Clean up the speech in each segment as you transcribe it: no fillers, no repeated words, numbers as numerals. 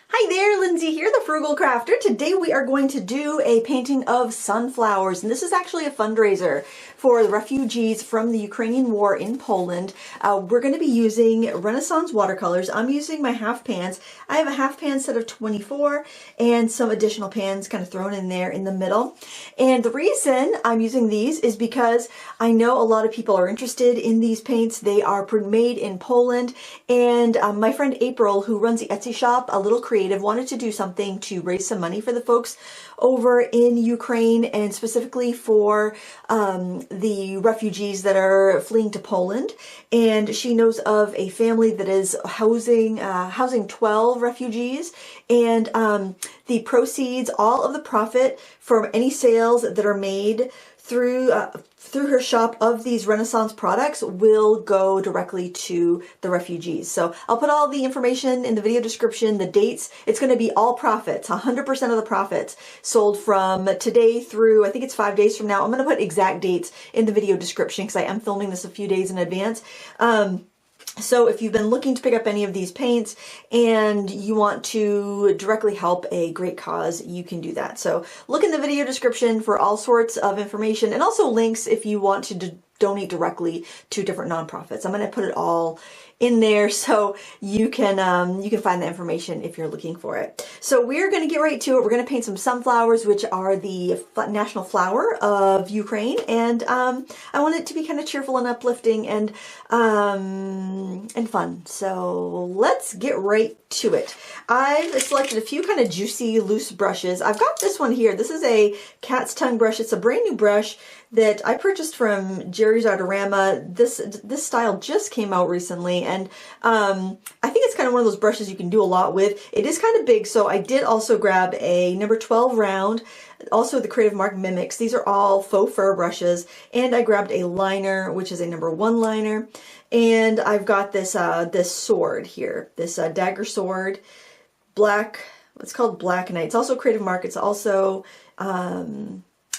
Hi there, Lindsay here, the Frugal Crafter. Today we are going to do a painting of sunflowers, and this is actually a fundraiser for the refugees from the Ukrainian war in Poland. We're going to be using Renaissance watercolors. I'm using my half pans. I have a half pan set of 24 and some additional pans kind of thrown in there in the middle. And the reason I'm using these is because I know a lot of people are interested in these paints. They are made in Poland, and my friend April, who runs the Etsy shop, A Little Creative, wanted to do something to raise some money for the folks over in Ukraine, and specifically for the refugees that are fleeing to Poland. And she knows of a family that is housing 12 refugees, and the proceeds, all of the profit from any sales that are made through her shop of these Renaissance products will go directly to the refugees. So I'll put all the information in the video description, the dates. It's going to be all profits, 100% of the profits sold from today through, I think it's 5 days from now. I'm going to put exact dates in the video description because I am filming this a few days in advance. So if you've been looking to pick up any of these paints and you want to directly help a great cause, you can do that. So look in the video description for all sorts of information, and also links if you want to donate directly to different nonprofits. I'm going to put it all in there so you can find the information if you're looking for it. So we're going to get right to it. We're going to paint some sunflowers, which are the national flower of Ukraine, and I want it to be kind of cheerful and uplifting and fun. So let's get right to it. I've selected a few kind of juicy loose brushes. I've got this one here. This is a cat's tongue brush. It's a brand new brush that I purchased from Jerry's Artorama. This style just came out recently, and I think it's kind of one of those brushes you can do a lot with. It is kind of big, so I did also grab a number 12 round, also the Creative Mark Mimics. These are all faux fur brushes, and I grabbed a liner, which is a number 1 liner, and I've got this this sword here, this dagger sword, black. It's called Black Knight. It's also Creative Mark. It's also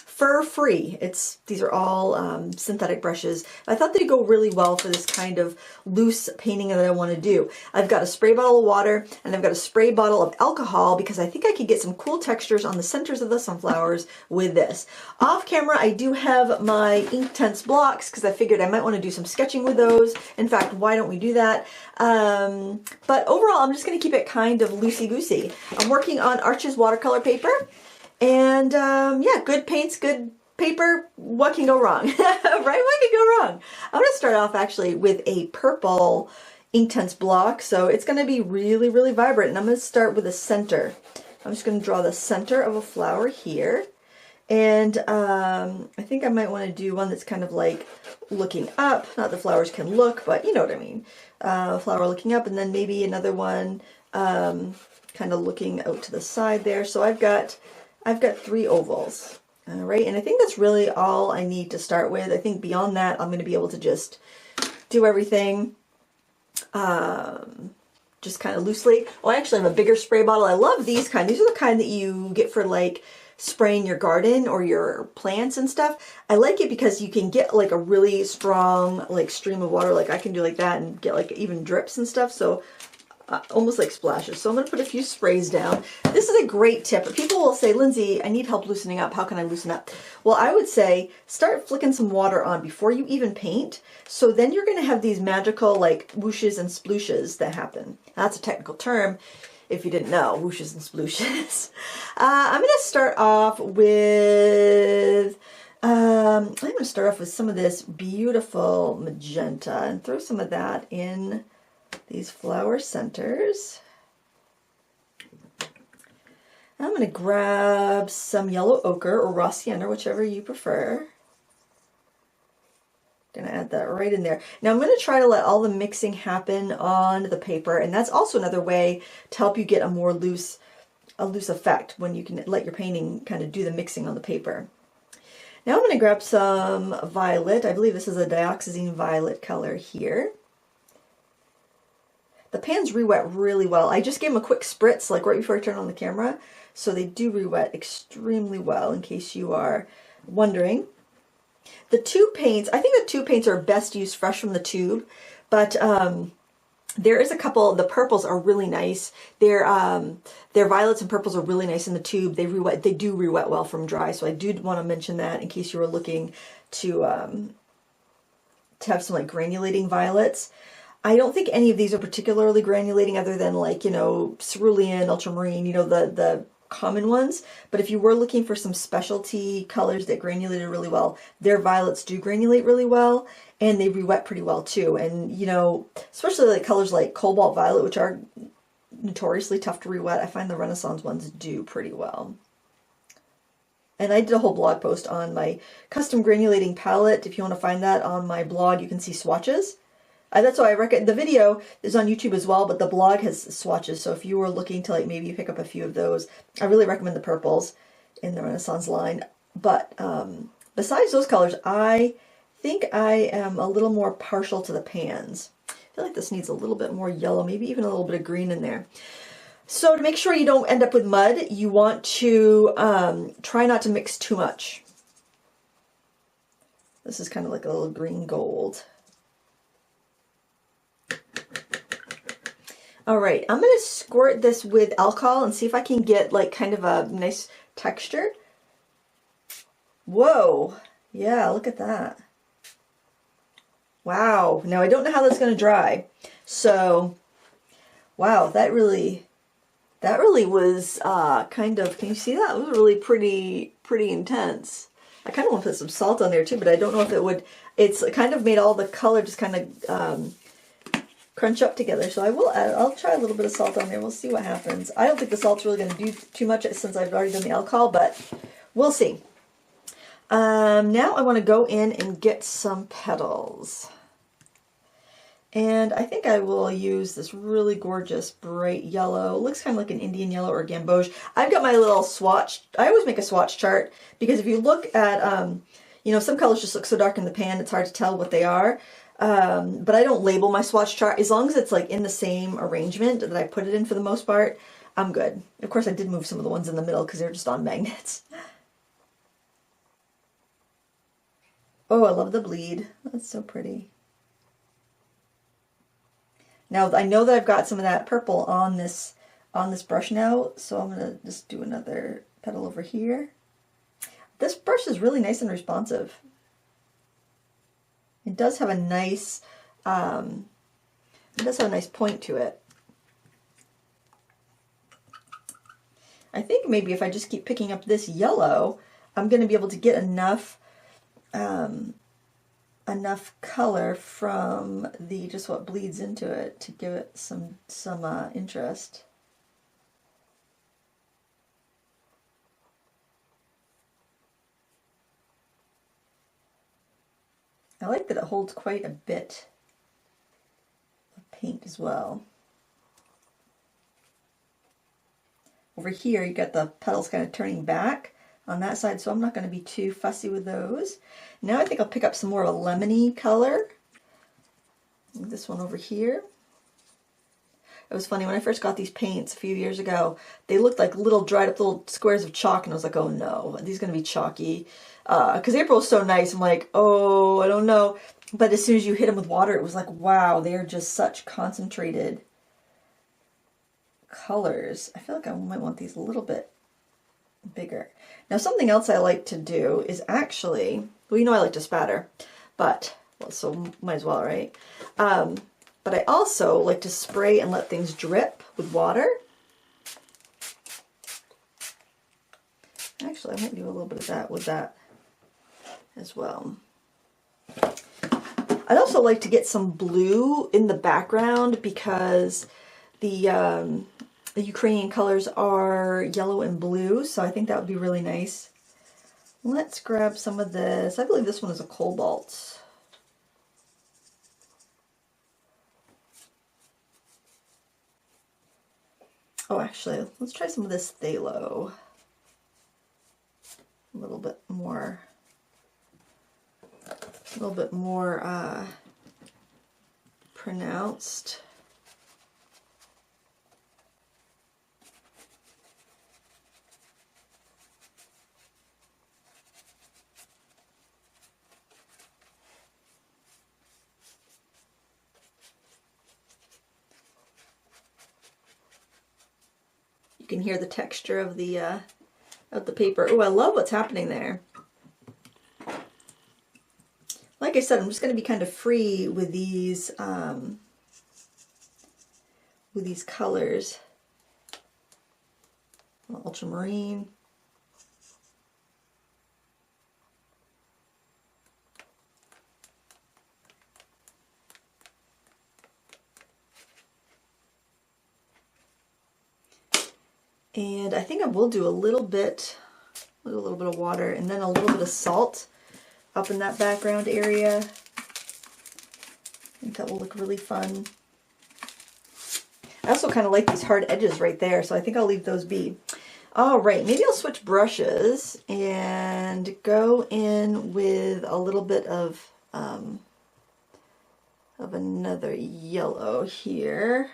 fur free. These are all synthetic brushes. I thought they'd go really well for this kind of loose painting that I want to do. I've got a spray bottle of water, and I've got a spray bottle of alcohol because I think I could get some cool textures on the centers of the sunflowers with this. Off camera, I do have my Inktense blocks because I figured I might want to do some sketching with those. In fact, why don't we do that? But overall, I'm just going to keep it kind of loosey-goosey. I'm working on Arches watercolor paper. And yeah, good paints, good paper. What can go wrong? Right? What can go wrong? I'm going to start off actually with a purple Inktense block. So it's going to be really, really vibrant. And I'm going to start with a center. I'm just going to draw the center of a flower here. And I think I might want to do one that's kind of like looking up. Not that flowers can look, but you know what I mean. Flower looking up, and then maybe another one kind of looking out to the side there. So I've got 3 ovals, all right? And I think that's really all I need to start with. I think beyond that, I'm going to be able to just do everything just kind of loosely. Oh, I actually have a bigger spray bottle. I love these kind. These are the kind that you get for like spraying your garden or your plants and stuff. I like it because you can get like a really strong like stream of water. Like I can do like that and get like even drips and stuff. So almost like splashes. So I'm going to put a few sprays down. This is a great tip. People will say, Lindsay, I need help loosening up. How can I loosen up? Well, I would say start flicking some water on before you even paint. So then you're going to have these magical like whooshes and splooshes that happen. That's a technical term if you didn't know, whooshes and splooshes. I'm going to start off with some of this beautiful magenta and throw some of that in these flower centers. I'm going to grab some yellow ochre or raw sienna, whichever you prefer. Going to add that right in there. Now I'm going to try to let all the mixing happen on the paper, and that's also another way to help you get a more loose effect when you can let your painting kind of do the mixing on the paper. Now I'm going to grab some violet. I believe this is a dioxazine violet color here. The pans re-wet really well. I just gave them a quick spritz like right before I turn on the camera, so they do re-wet extremely well in case you are wondering. The tube paints, I think the tube paints are best used fresh from the tube, but There is a couple, the purples are really nice. Their violets and purples are really nice in the tube. They do re-wet well from dry, so I do want to mention that in case you were looking to have some like granulating violets. I don't think any of these are particularly granulating other than like, you know, cerulean, ultramarine, you know, the common ones. But if you were looking for some specialty colors that granulated really well, their violets do granulate really well, and they re-wet pretty well too. And, you know, especially like colors like cobalt violet, which are notoriously tough to re-wet, I find the Renaissance ones do pretty well. And I did a whole blog post on my custom granulating palette. If you want to find that on my blog, you can see swatches. That's why I recommend, the video is on YouTube as well, but the blog has swatches. So if you were looking to like maybe pick up a few of those, I really recommend the purples in the Renaissance line. But besides those colors, I think I am a little more partial to the pans. I feel like this needs a little bit more yellow, maybe even a little bit of green in there. So to make sure you don't end up with mud, you want to try not to mix too much. This is kind of like a little green gold. All right, I'm going to squirt this with alcohol and see if I can get like kind of a nice texture. Whoa, yeah, look at that. Wow, now I don't know how that's going to dry. So, wow, that really was kind of, can you see that? It was really pretty intense. I kind of want to put some salt on there too, but I don't know if it would, it's kind of made all the color just kind of crunch up together. So I'll try a little bit of salt on there. We'll see what happens. I don't think the salt's really going to do too much since I've already done the alcohol, but we'll see. Now I want to go in and get some petals. And I think I will use this really gorgeous bright yellow. It looks kind of like an Indian yellow or gamboge. I've got my little swatch. I always make a swatch chart because if you look at, you know, some colors just look so dark in the pan, it's hard to tell what they are. But I don't label my swatch chart. As long as it's like in the same arrangement that I put it in for the most part, I'm good. Of course, I did move some of the ones in the middle because they're just on magnets. Oh, I love the bleed. That's so pretty. Now, I know that I've got some of that purple on this brush now, so I'm going to just do another petal over here. This brush is really nice and responsive. It does have a nice, point to it. I think maybe if I just keep picking up this yellow, I'm going to be able to get enough color from just what bleeds into it to give it some interest. I like that it holds quite a bit of paint as well. Over here you got the petals kind of turning back on that side, so I'm not going to be too fussy with those. Now I think I'll pick up some more of a lemony color. This one over here. It was funny, when I first got these paints a few years ago, they looked like little dried up little squares of chalk, and I was like, oh no, these are going to be chalky. Because April was so nice, I'm like, oh, I don't know. But as soon as you hit them with water, it was like, wow, they're just such concentrated colors. I feel like I might want these a little bit bigger. Now, something else I like to do is actually, well, you know I like to spatter, but, well, so might as well, right? But I also like to spray and let things drip with water. Actually, I might do a little bit of that with that as well. I'd also like to get some blue in the background because the Ukrainian colors are yellow and blue, so I think that would be really nice. Let's grab some of this. I believe this one is a cobalt. Oh, actually, let's try some of this phthalo. A little bit more pronounced. You can hear the texture of the paper. Oh, I love what's happening there. Like I said, I'm just going to be kind of free with these colors. Ultramarine. And I think I will do a little bit of water and then a little bit of salt up in that background area. I think that will look really fun. I also kind of like these hard edges right there, so I think I'll leave those be. All right, maybe I'll switch brushes and go in with a little bit of another yellow here.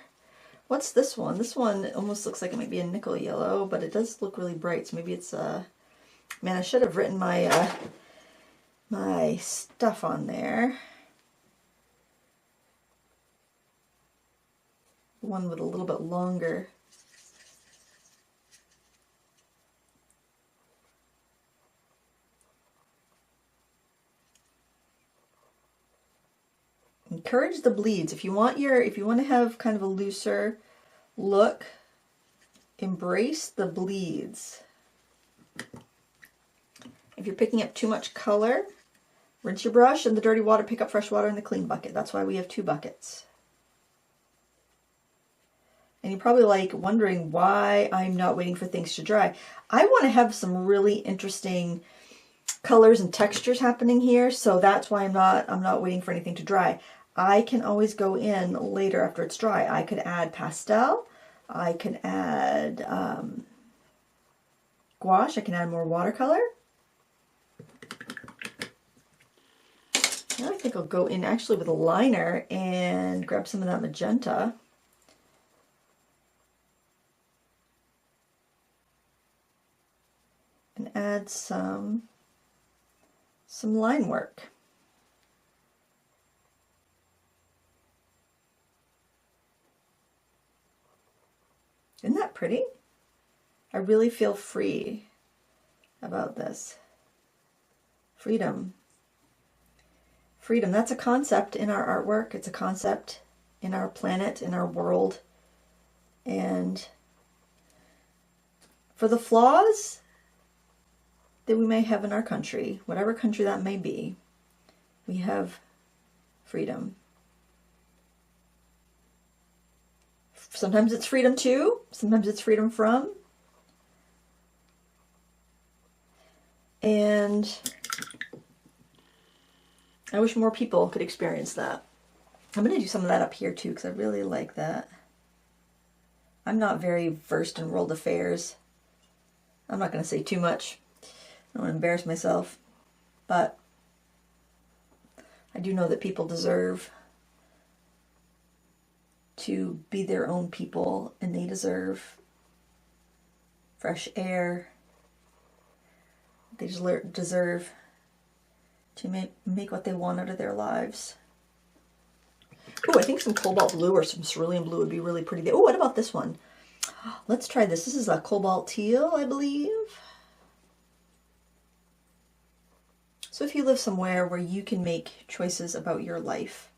What's this one? This one almost looks like it might be a nickel yellow, but it does look really bright, so maybe it's man, I should have written my my stuff on there. One with a little bit longer. Encourage the bleeds. If you want to have kind of a looser look, embrace the bleeds. If you're picking up too much color, rinse your brush in the dirty water, pick up fresh water in the clean bucket. That's why we have 2 buckets. And you're probably like wondering why I'm not waiting for things to dry. I want to have some really interesting colors and textures happening here, so that's why I'm not waiting for anything to dry. I can always go in later after it's dry. I could add pastel, I can add gouache, I can add more watercolor. Now I think I'll go in actually with a liner and grab some of that magenta. And add some line work. Isn't that pretty? I really feel free about this. Freedom. Freedom, that's a concept in our artwork. It's a concept in our planet, in our world. And for the flaws that we may have in our country, whatever country that may be, we have freedom. Sometimes it's freedom to, sometimes it's freedom from. And I wish more people could experience that. I'm going to do some of that up here too, because I really like that. I'm not very versed in world affairs. I'm not going to say too much. I don't want to embarrass myself. But I do know that people deserve to be their own people, and they deserve fresh air. They deserve to make what they want out of their lives. Oh, I think some cobalt blue or some cerulean blue would be really pretty. Oh, what about this one? Let's try this. This is a cobalt teal, I believe. So if you live somewhere where you can make choices about your life,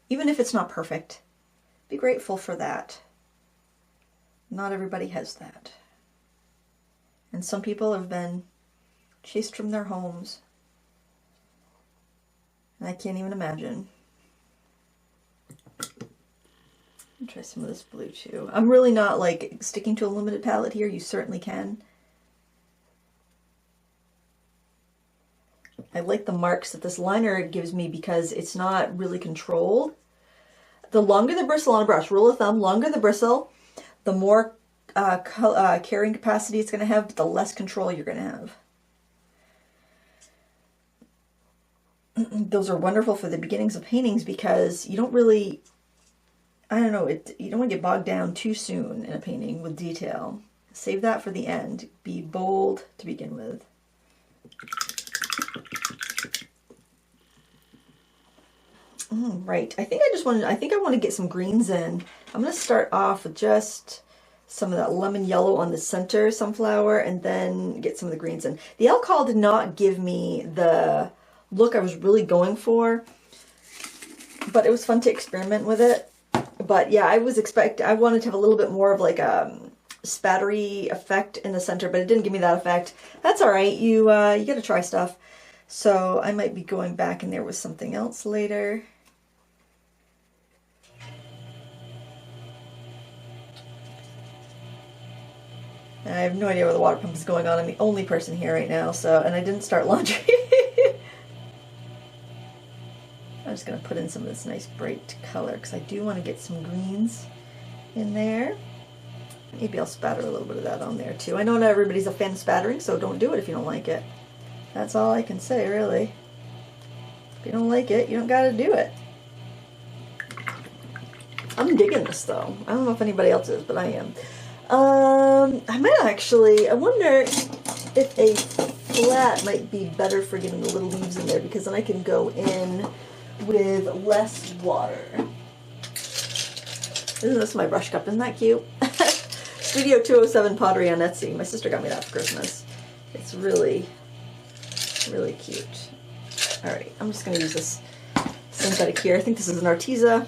even if it's not perfect, be grateful for that. Not everybody has that. And some people have been chased from their homes. And I can't even imagine. I'll try some of this blue too. I'm really not like sticking to a limited palette here. You certainly can. I like the marks that this liner gives me because it's not really controlled. The longer the bristle on a brush, rule of thumb, longer the bristle, the more carrying capacity it's going to have, but the less control you're going to have. Those are wonderful for the beginnings of paintings because you don't really, I don't know, you don't want to get bogged down too soon in a painting with detail. Save that for the end. Be bold to begin with. Right. I think I want to get some greens in. I'm going to start off with just some of that lemon yellow on the center sunflower, and then get some of the greens in. The alcohol did not give me the look I was really going for, but it was fun to experiment with it. But yeah, I wanted to have a little bit more of like a spattery effect in the center, but it didn't give me that effect. That's all right. You gotta try stuff. So I might be going back in there with something else later. I have no idea where the water pump is going on. I'm the only person here right now, and I didn't start laundry. I'm just going to put in some of this nice bright color because I do want to get some greens in there. Maybe I'll spatter a little bit of that on there too. I know not everybody's a fan of spattering, so don't do it if you don't like it. That's all I can say, really. If you don't like it, you don't got to do it. I'm digging this though. I don't know if anybody else is, but I am. I might actually, I wonder if a flat might be better for getting the little leaves in there, because then I can go in with less water. Isn't this my brush cup? Isn't that cute? Studio 207 pottery on Etsy. My sister got me that for Christmas. It's really, really cute. All right, I'm just gonna use this synthetic here. I think this is an Arteza.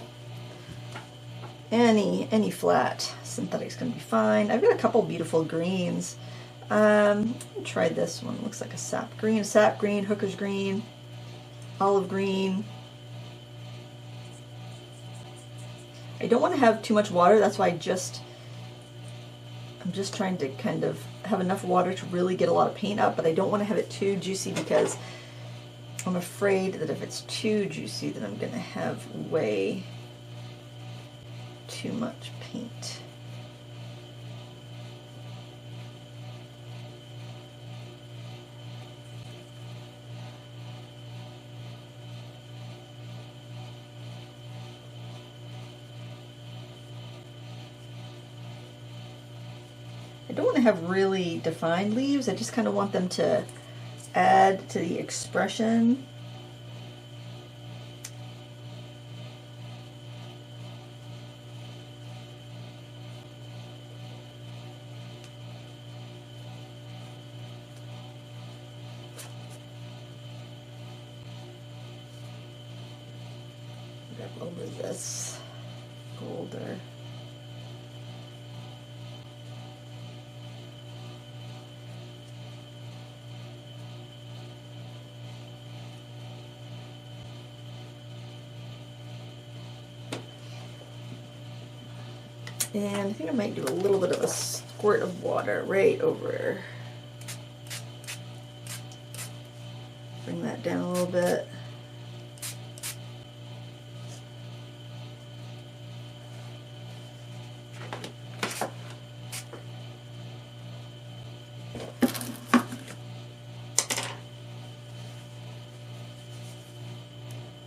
Any flat synthetic's gonna be fine. I've got a couple beautiful greens. I'll try this one. Looks like a sap green, hooker's green, olive green. I don't want to have too much water. That's why I'm just trying to kind of have enough water to really get a lot of paint up, but I don't want to have it too juicy because I'm afraid that if it's too juicy, then I'm gonna have way too much paint. I don't want to have really defined leaves. I just kind of want them to add to the expression. Grab a little bit of this golder. And I think I might do a little bit of a squirt of water right over. Bring that down a little bit.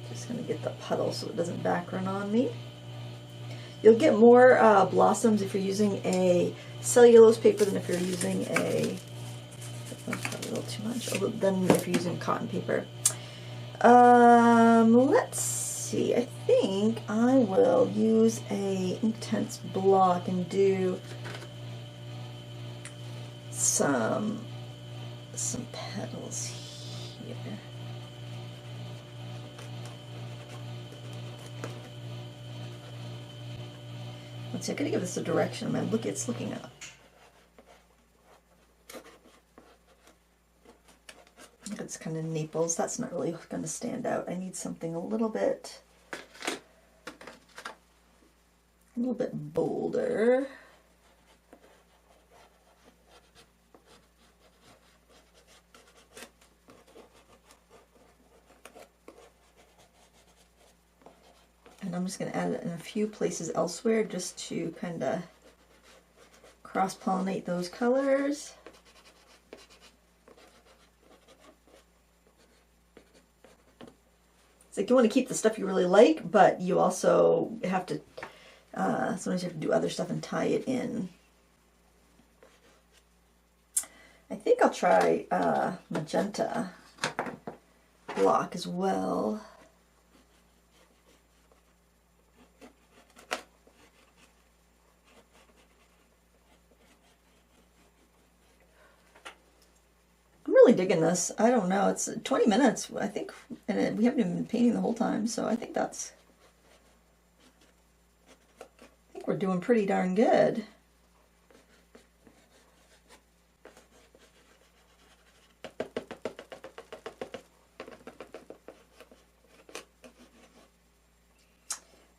Just going to get the puddle so it doesn't back run on me. You'll get more blossoms if you're using a cellulose paper than if you're using a, that's probably a little too much, than if you're using cotton paper. Let's see, I think I will use a Inktense block and do some petals here. Let's see, I gotta give this a direction. It's looking up. It's kind of Naples. That's not really going to stand out. I need something a little bit bolder. And I'm just going to add it in a few places elsewhere just to kind of cross-pollinate those colors. It's like you want to keep the stuff you really like, but you also have to, sometimes you have to do other stuff and tie it in. I think I'll try magenta block as well. really digging this. I don't know. It's 20 minutes, I think, and we haven't even been painting the whole time, so I think we're doing pretty darn good.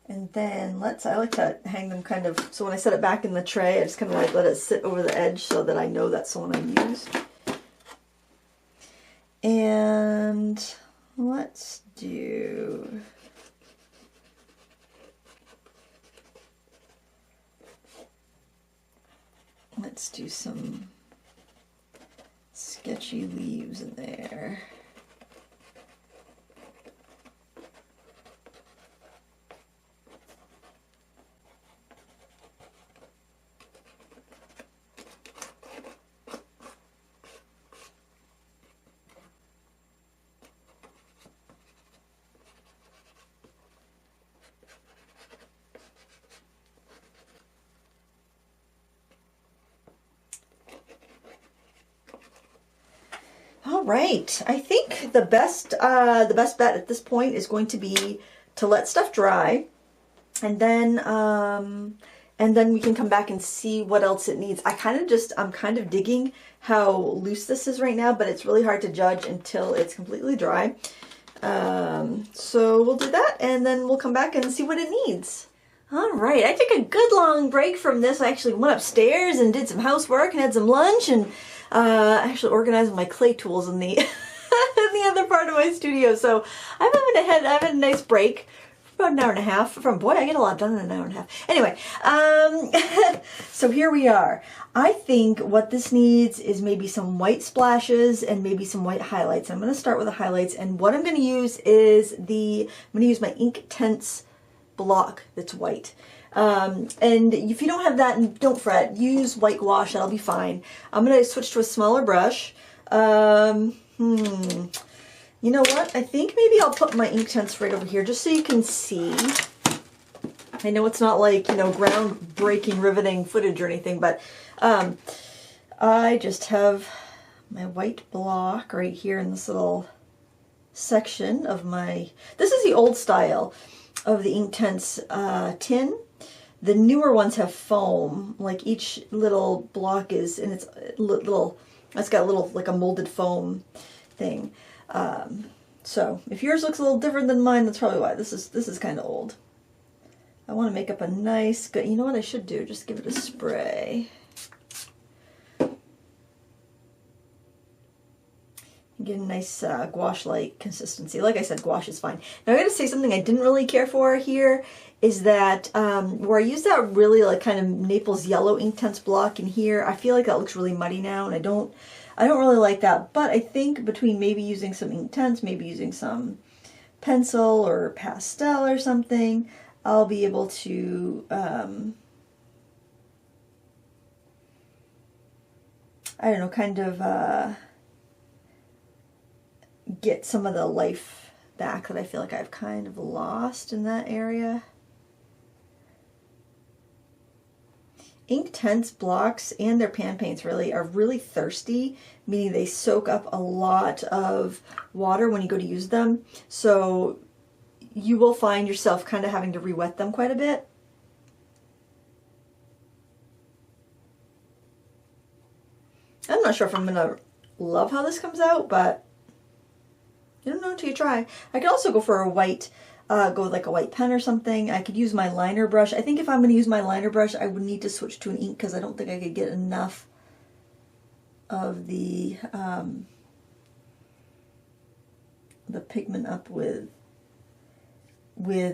And then I like to hang them kind of, so when I set it back in the tray, I just kind of like let it sit over the edge so that I know that's the one I use. And let's do, some sketchy leaves in there. All right, I think the best bet at this point is going to be to let stuff dry, and then we can come back and see what else it needs. I'm kind of digging how loose this is right now, but it's really hard to judge until it's completely dry. So we'll do that, and then we'll come back and see what it needs. All right, I took a good long break from this. I actually went upstairs and did some housework and had some lunch, and actually organized my clay tools in the in the other part of my studio. So I've had a nice break for about an hour and a half. Boy, I get a lot done in an hour and a half. Anyway, so here we are. I think what this needs is maybe some white splashes and maybe some white highlights. I'm going to start with the highlights, and what I'm going to use is I'm going to use my Inktense block that's white. And if you don't have that, don't fret. Use white gouache, that'll be fine. I'm going to switch to a smaller brush. You know what? I think maybe I'll put my Inktense right over here just so you can see. I know it's not like, groundbreaking, riveting footage or anything, but I just have my white block right here in this little section of this is the old style of the Inktense tin. The newer ones have foam, like each little block is, and it's got a little, like a molded foam thing. So if yours looks a little different than mine, that's probably why. This is kind of old. I want to make up a nice, good, you know what I should do? Just give it a spray. Get a nice gouache-like consistency. Like I said, gouache is fine. Now I gotta say something I didn't really care for here is that where I use that really like kind of Naples yellow Inktense block in here, I feel like that looks really muddy now, and I don't really like that. But I think between maybe using some Inktense, maybe using some pencil or pastel or something, I'll be able to I don't know, kind of get some of the life back that I feel like I've kind of lost in that area. Inktense blocks and their pan paints are really thirsty, meaning they soak up a lot of water when you go to use them. So you will find yourself kind of having to re-wet them quite a bit. I'm not sure if I'm gonna love how this comes out, but you don't know until you try. I could also go for a white, go with like a white pen or something. I could use my liner brush. I think if I'm going to use my liner brush, I would need to switch to an ink because I don't think I could get enough of the pigment up with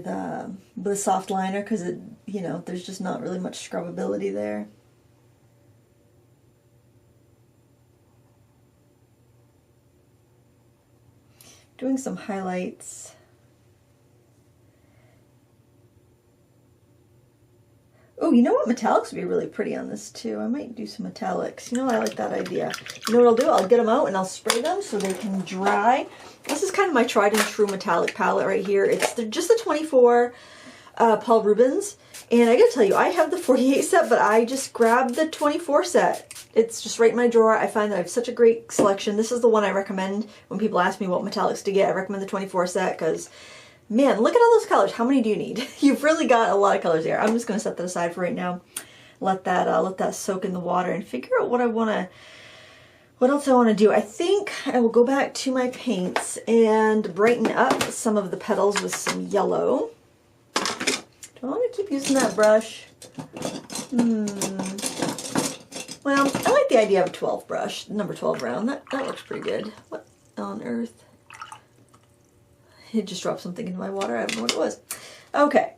a soft liner because there's just not really much scrubbability there. Doing some highlights. Oh, you know what? Metallics would be really pretty on this too. I might do some metallics. I like that idea. You know what I'll do? I'll get them out and I'll spray them so they can dry. This is kind of my tried and true metallic palette right here. They're just the 24 Paul Rubens. And I gotta tell you, I have the 48 set, but I just grabbed the 24 set. It's just right in my drawer. I find that I have such a great selection. This is the one I recommend when people ask me what metallics to get. I recommend the 24 set because, man, look at all those colors. How many do you need? You've really got a lot of colors there. I'm just gonna set that aside for right now. Let that soak in the water and figure out what else I want to do. I think I will go back to my paints and brighten up some of the petals with some yellow. Do I want to keep using that brush? Well, I like the idea of a 12 brush, number 12 round. That looks pretty good. What on earth? It just dropped something into my water. I don't know what it was. Okay.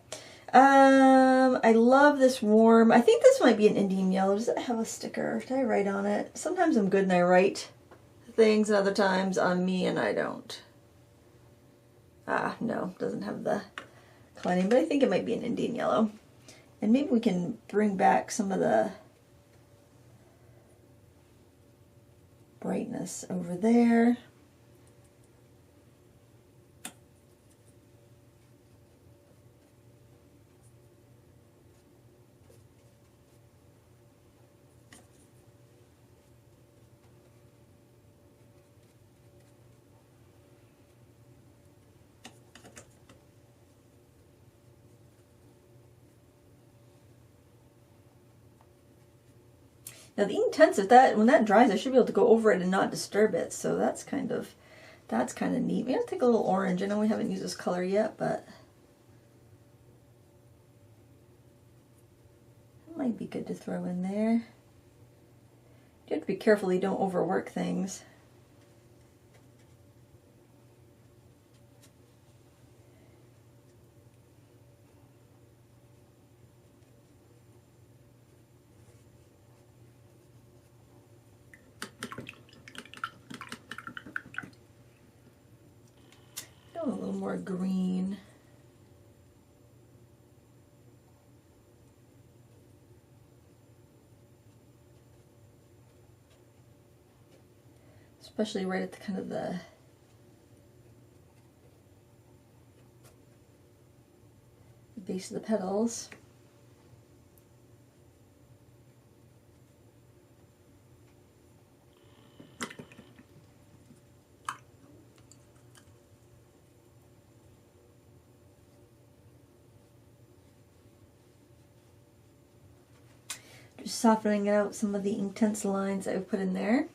I love this warm. I think this might be an Indian yellow. Does it have a sticker? Did I write on it? Sometimes I'm good and I write things, and other times I'm me and I don't. No, doesn't have the cleaning, but I think it might be an Indian yellow. And maybe we can bring back some of the brightness over there. Now the Inktense, when that dries, I should be able to go over it and not disturb it. So that's kind of neat. Maybe I'll take a little orange. I know we haven't used this color yet, but it might be good to throw in there. You have to be careful you don't overwork things. A little more green. Especially right at the kind of the base of the petals. Just softening out some of the Inktense lines I've put in there.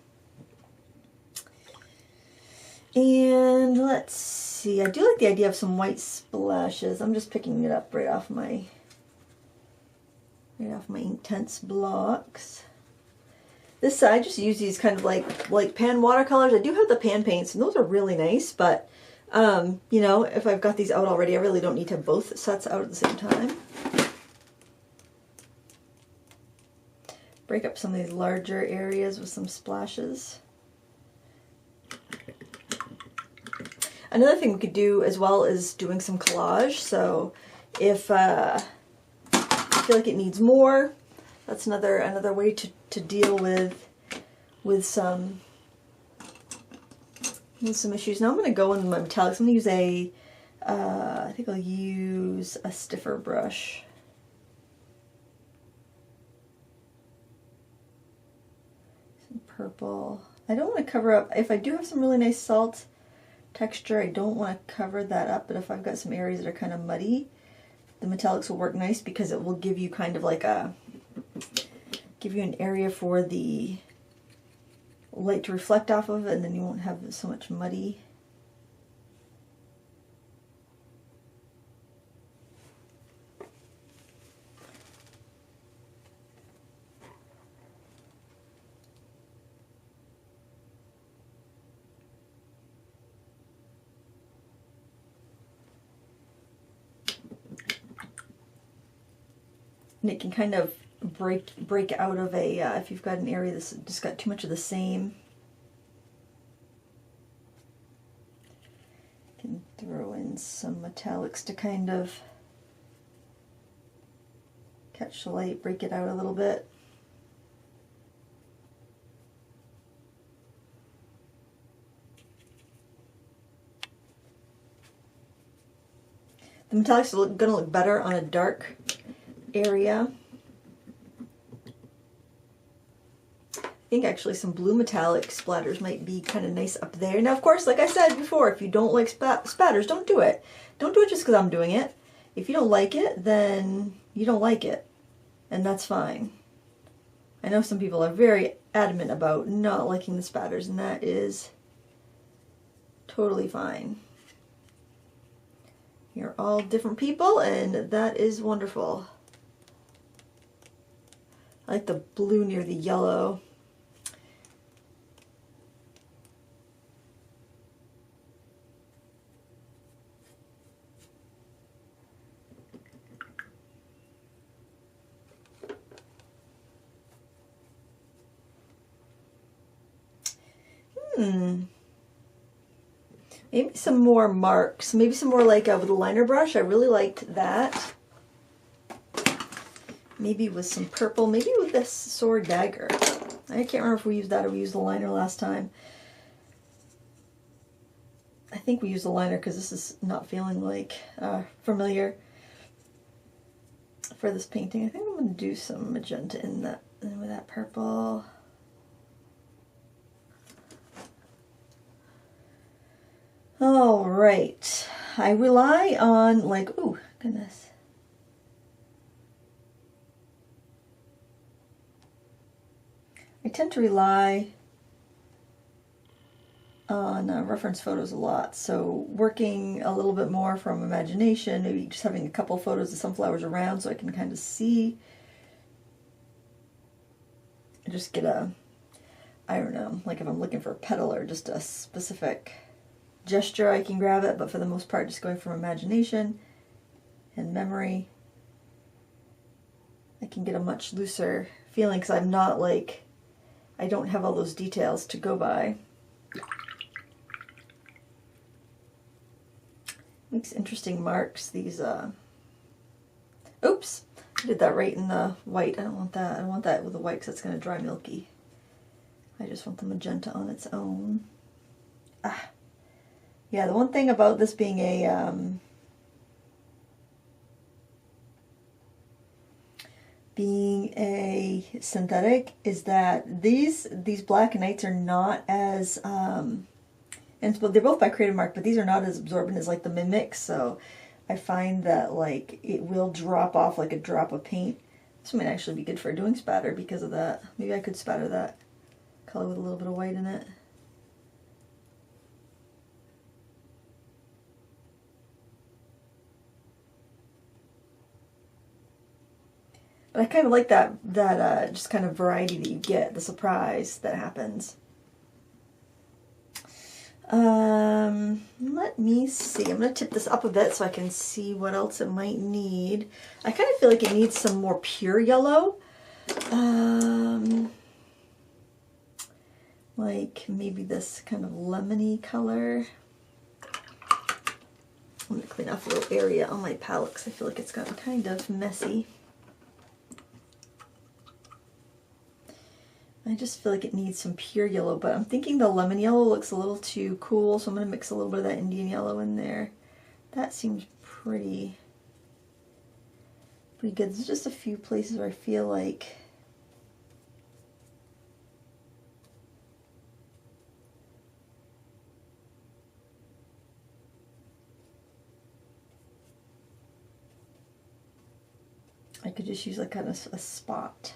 And let's see, I do like the idea of some white splashes. I'm just picking it up right off my Inktense blocks. This I just use these kind of like pan watercolors. I do have the pan paints, and those are really nice, but you know, if I've got these out already, I really don't need to have both sets out at the same time. Break up some of these larger areas with some splashes. Another thing we could do as well is doing some collage. So if I feel like it needs more, that's another way to deal with some issues. Now I'm going to go in my metallics. I'm going to use I think I'll use a stiffer brush. Purple. I don't want to cover up, if I do have some really nice salt texture, I don't want to cover that up, but if I've got some areas that are kind of muddy, the metallics will work nice because it will give you kind of like give you an area for the light to reflect off of, and then you won't have so much muddy. And it can kind of break out of if you've got an area that's just got too much of the same. You can throw in some metallics to kind of catch the light, break it out a little bit. The metallics are going to look better on a dark area. I think actually some blue metallic splatters might be kind of nice up there. Now, of course, like I said before, if you don't like spatters, don't do it. Don't do it just because I'm doing it. If you don't like it, then you don't like it. And that's fine. I know some people are very adamant about not liking the spatters, and that is totally fine. You're all different people, and that is wonderful. I like the blue near the yellow. Maybe some more marks. Maybe some more like with a liner brush. I really liked that. Maybe with some purple. Maybe with this sword dagger. I can't remember if we used that or we used the liner last time. I think we used the liner because this is not feeling like familiar for this painting. I think I'm going to do some magenta in that with that purple. All right, I rely on like, oh goodness. I tend to rely on reference photos a lot, so working a little bit more from imagination, maybe just having a couple photos of sunflowers around so I can kind of see, just get a, I don't know, like if I'm looking for a petal or just a specific gesture, I can grab it, but for the most part just going from imagination and memory, I can get a much looser feeling because I'm not like, I don't have all those details to go by. Makes interesting marks, these, oops, I did that right in the white. I don't want that. I don't want that with the white because it's going to dry milky. I just want the magenta on its own. Ah. Yeah, the one thing about this being a synthetic is that these black and whites are not as and they're both by Creative Mark, but these are not as absorbent as like the Mimics. So I find that like it will drop off like a drop of paint. This might actually be good for doing spatter because of that. Maybe I could spatter that color with a little bit of white in it. But I kind of like that just kind of variety that you get, the surprise that happens. Let me see. I'm going to tip this up a bit so I can see what else it might need. I kind of feel like it needs some more pure yellow. Like maybe this kind of lemony color. I'm going to clean off a little area on my palette because I feel like it's gotten kind of messy. I just feel like it needs some pure yellow, but I'm thinking the lemon yellow looks a little too cool, so I'm going to mix a little bit of that Indian yellow in there. That seems pretty good. There's just a few places where I feel like I could just use like kind of a spot.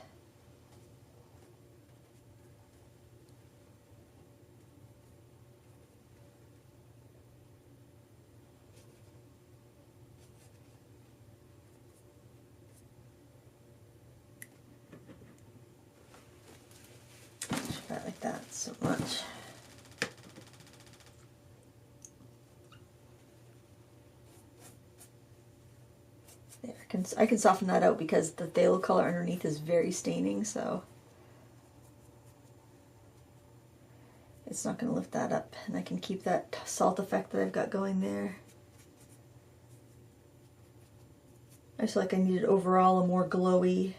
Like that so much. There, I can soften that out because the phthalo color underneath is very staining, so it's not going to lift that up, and I can keep that salt effect that I've got going there. I just feel like I needed overall a more glowy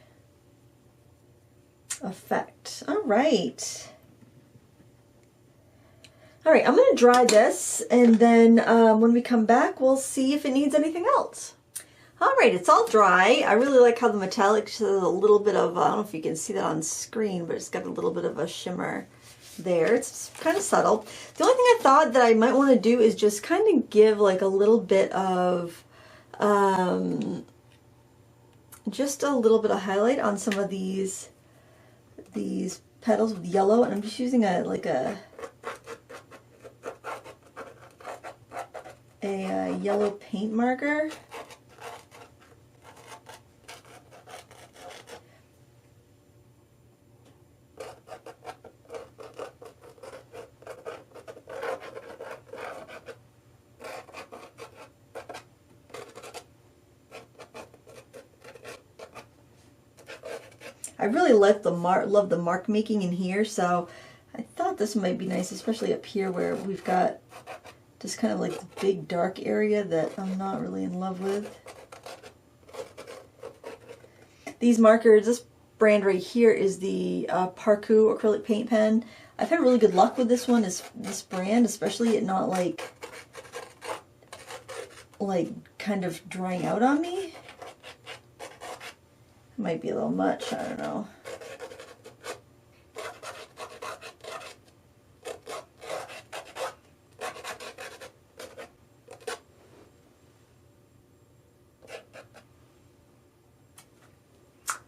effect. All right. All right, I'm going to dry this, and then when we come back, we'll see if it needs anything else. All right, it's all dry. I really like how the metallic has a little bit of, I don't know if you can see that on screen, but it's got a little bit of a shimmer there. It's kind of subtle. The only thing I thought that I might want to do is just kind of give like a little bit of, just a little bit of highlight on some of these petals with yellow, and I'm just using a yellow paint marker. I really love the mark making in here, so I thought this might be nice, especially up here where we've got just kind of like the big dark area that I'm not really in love with. These markers, this brand right here is the Parku acrylic paint pen. I've had really good luck with this one, this brand, especially it not like kind of drying out on me. Might be a little much, I don't know.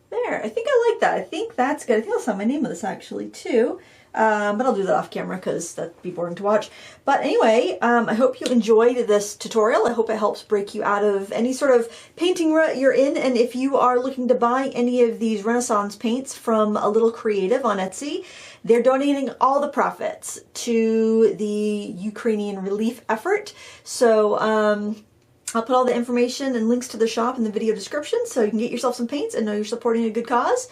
There, I think I like that. I think that's good. I think I'll sign my name with this actually too. But I'll do that off camera because that'd be boring to watch. But anyway, I hope you enjoyed this tutorial. I hope it helps break you out of any sort of painting rut you're in. And if you are looking to buy any of these Renaissance paints from A Little Creative on Etsy, they're donating all the profits to the Ukrainian relief effort. So I'll put all the information and links to the shop in the video description so you can get yourself some paints and know you're supporting a good cause.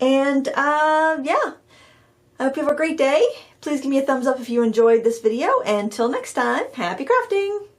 And yeah. I hope you have a great day. Please give me a thumbs up if you enjoyed this video. And until next time, happy crafting!